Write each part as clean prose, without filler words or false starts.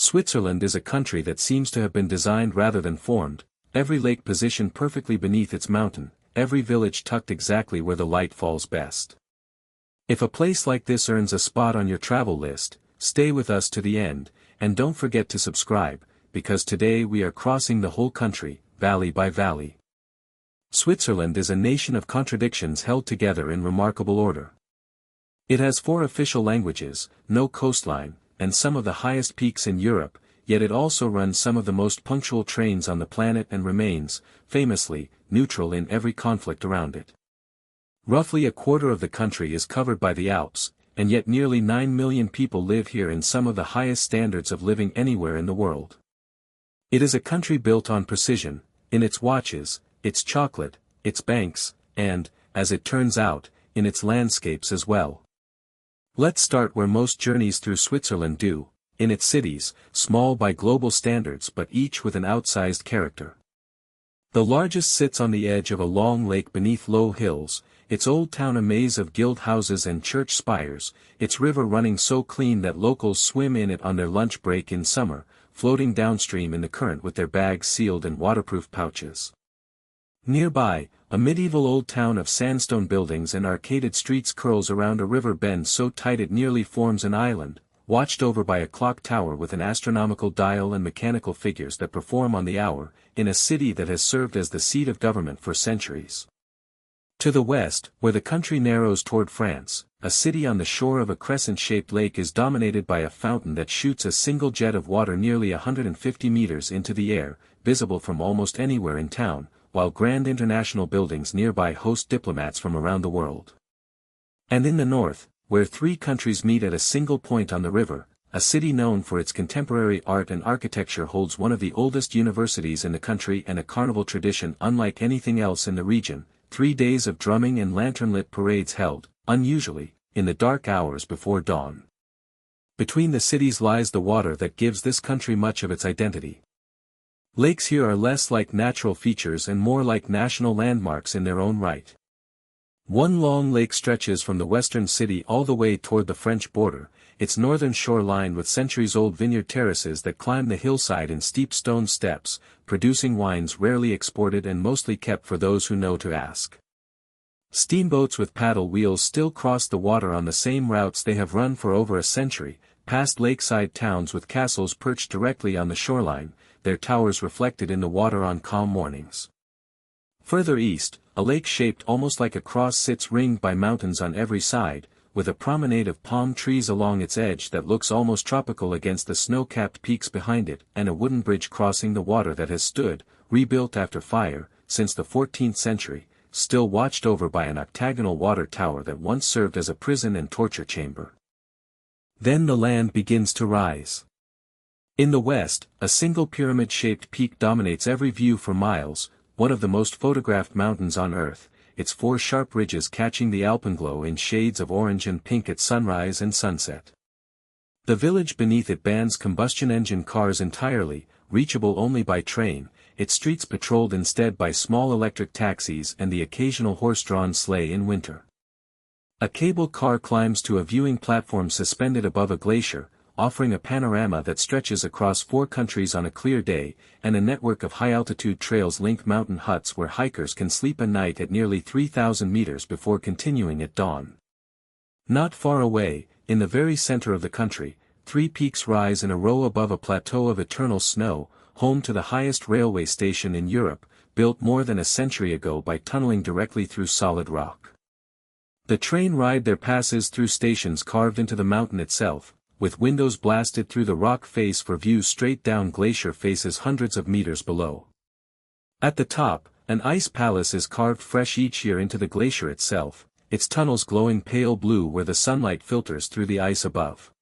Switzerland is a country that seems to have been designed rather than formed, every lake positioned perfectly beneath its mountain, every village tucked exactly where the light falls best. If a place like this earns a spot on your travel list, stay with us to the end, and don't forget to subscribe, because today we are crossing the whole country, valley by valley. Switzerland is a nation of contradictions held together in remarkable order. It has 4 official languages, no coastline, and some of the highest peaks in Europe, yet it also runs some of the most punctual trains on the planet and remains, famously, neutral in every conflict around it. Roughly a quarter of the country is covered by the Alps, and yet nearly 9 million people live here in some of the highest standards of living anywhere in the world. It is a country built on precision, in its watches, its chocolate, its banks, and, as it turns out, in its landscapes as well. Let's start where most journeys through Switzerland do, in its cities, small by global standards but each with an outsized character. The largest sits on the edge of a long lake beneath low hills, its old town a maze of guild houses and church spires, its river running so clean that locals swim in it on their lunch break in summer, floating downstream in the current with their bags sealed in waterproof pouches. Nearby, a medieval old town of sandstone buildings and arcaded streets curls around a river bend so tight it nearly forms an island, watched over by a clock tower with an astronomical dial and mechanical figures that perform on the hour, in a city that has served as the seat of government for centuries. To the west, where the country narrows toward France, a city on the shore of a crescent-shaped lake is dominated by a fountain that shoots a single jet of water nearly 150 meters into the air, visible from almost anywhere in town, while grand international buildings nearby host diplomats from around the world. And in the north, where 3 countries meet at a single point on the river, a city known for its contemporary art and architecture holds one of the oldest universities in the country and a carnival tradition unlike anything else in the region, 3 days of drumming and lantern-lit parades held, unusually, in the dark hours before dawn. Between the cities lies the water that gives this country much of its identity. Lakes here are less like natural features and more like national landmarks in their own right. One long lake stretches from the western city all the way toward the French border, its northern shore lined with centuries-old vineyard terraces that climb the hillside in steep stone steps, producing wines rarely exported and mostly kept for those who know to ask. Steamboats with paddle wheels still cross the water on the same routes they have run for over a century, past lakeside towns with castles perched directly on the shoreline, their towers reflected in the water on calm mornings. Further east, a lake shaped almost like a cross sits ringed by mountains on every side, with a promenade of palm trees along its edge that looks almost tropical against the snow-capped peaks behind it, and a wooden bridge crossing the water that has stood, rebuilt after fire, since the 14th century, still watched over by an octagonal water tower that once served as a prison and torture chamber. Then the land begins to rise. In the west, a single pyramid-shaped peak dominates every view for miles, one of the most photographed mountains on Earth, its 4 sharp ridges catching the alpenglow in shades of orange and pink at sunrise and sunset. The village beneath it bans combustion engine cars entirely, reachable only by train, its streets patrolled instead by small electric taxis and the occasional horse-drawn sleigh in winter. A cable car climbs to a viewing platform suspended above a glacier, offering a panorama that stretches across 4 countries on a clear day, and a network of high-altitude trails link mountain huts where hikers can sleep a night at nearly 3,000 meters before continuing at dawn. Not far away, in the very center of the country, 3 peaks rise in a row above a plateau of eternal snow, home to the highest railway station in Europe, built more than a century ago by tunneling directly through solid rock. The train ride there passes through stations carved into the mountain itself, with windows blasted through the rock face for views straight down glacier faces hundreds of meters below. At the top, an ice palace is carved fresh each year into the glacier itself, its tunnels glowing pale blue where the sunlight filters through the ice above.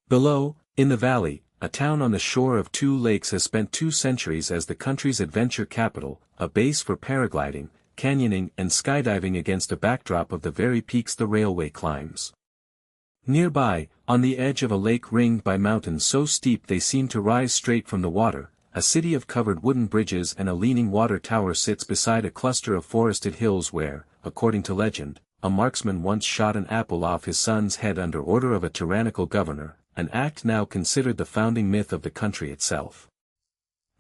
Below, in the valley, a town on the shore of 2 lakes has spent 2 centuries as the country's adventure capital, a base for paragliding, canyoning and skydiving against a backdrop of the very peaks the railway climbs. Nearby, on the edge of a lake ringed by mountains so steep they seem to rise straight from the water, a city of covered wooden bridges and a leaning water tower sits beside a cluster of forested hills where, according to legend, a marksman once shot an apple off his son's head under order of a tyrannical governor, an act now considered the founding myth of the country itself.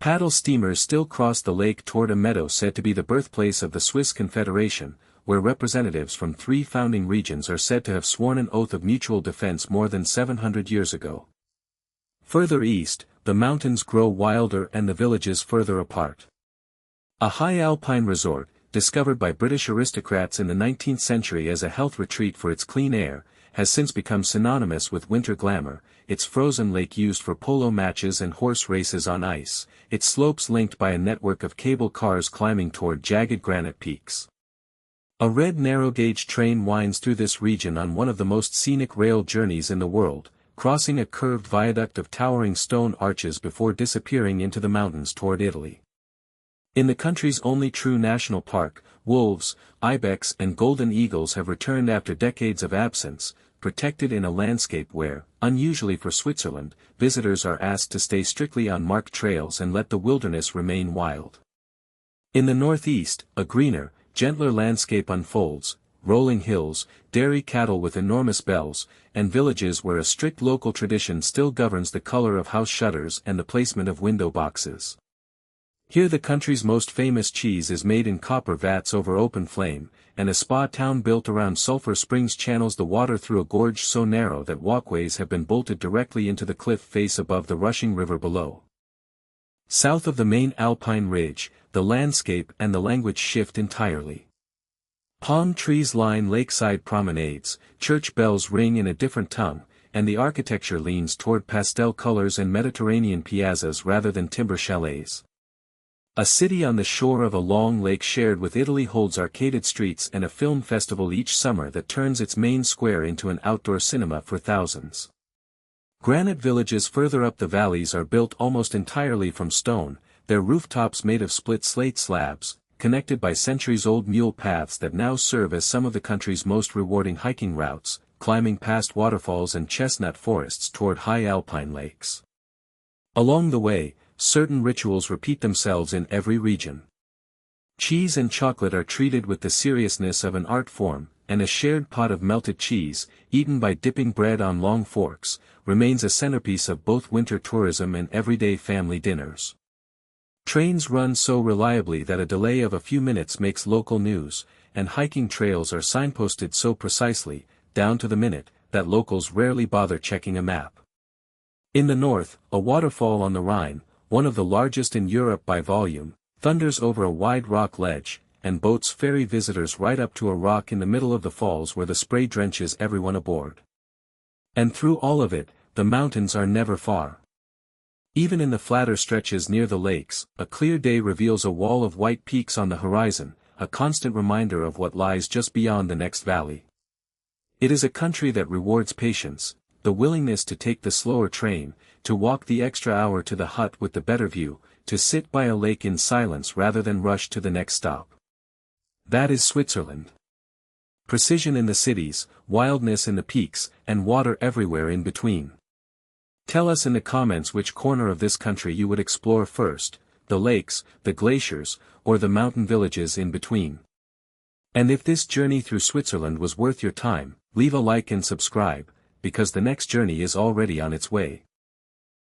Paddle steamers still cross the lake toward a meadow said to be the birthplace of the Swiss Confederation, where representatives from 3 founding regions are said to have sworn an oath of mutual defense more than 700 years ago. Further east, the mountains grow wilder and the villages further apart. A high alpine resort, discovered by British aristocrats in the 19th century as a health retreat for its clean air, has since become synonymous with winter glamour, its frozen lake used for polo matches and horse races on ice, its slopes linked by a network of cable cars climbing toward jagged granite peaks. A red narrow-gauge train winds through this region on one of the most scenic rail journeys in the world, crossing a curved viaduct of towering stone arches before disappearing into the mountains toward Italy. In the country's only true national park, wolves, ibex and golden eagles have returned after decades of absence, protected in a landscape where, unusually for Switzerland, visitors are asked to stay strictly on marked trails and let the wilderness remain wild. In the northeast, a greener, gentler landscape unfolds, rolling hills, dairy cattle with enormous bells, and villages where a strict local tradition still governs the color of house shutters and the placement of window boxes. Here the country's most famous cheese is made in copper vats over open flame, and a spa town built around sulfur springs channels the water through a gorge so narrow that walkways have been bolted directly into the cliff face above the rushing river below. South of the main alpine ridge, the landscape and the language shift entirely. Palm trees line lakeside promenades, church bells ring in a different tongue, and the architecture leans toward pastel colors and Mediterranean piazzas rather than timber chalets. A city on the shore of a long lake shared with Italy holds arcaded streets and a film festival each summer that turns its main square into an outdoor cinema for thousands. Granite villages further up the valleys are built almost entirely from stone, their rooftops made of split slate slabs, connected by centuries-old mule paths that now serve as some of the country's most rewarding hiking routes, climbing past waterfalls and chestnut forests toward high alpine lakes. Along the way, certain rituals repeat themselves in every region. Cheese and chocolate are treated with the seriousness of an art form, and a shared pot of melted cheese, eaten by dipping bread on long forks, remains a centerpiece of both winter tourism and everyday family dinners. Trains run so reliably that a delay of a few minutes makes local news, and hiking trails are signposted so precisely, down to the minute, that locals rarely bother checking a map. In the north, a waterfall on the Rhine, one of the largest in Europe by volume, thunders over a wide rock ledge, and boats ferry visitors right up to a rock in the middle of the falls where the spray drenches everyone aboard. And through all of it, the mountains are never far. Even in the flatter stretches near the lakes, a clear day reveals a wall of white peaks on the horizon, a constant reminder of what lies just beyond the next valley. It is a country that rewards patience, the willingness to take the slower train, to walk the extra hour to the hut with the better view, to sit by a lake in silence rather than rush to the next stop. That is Switzerland. Precision in the cities, wildness in the peaks, and water everywhere in between. Tell us in the comments which corner of this country you would explore first, the lakes, the glaciers, or the mountain villages in between. And if this journey through Switzerland was worth your time, leave a like and subscribe, because the next journey is already on its way.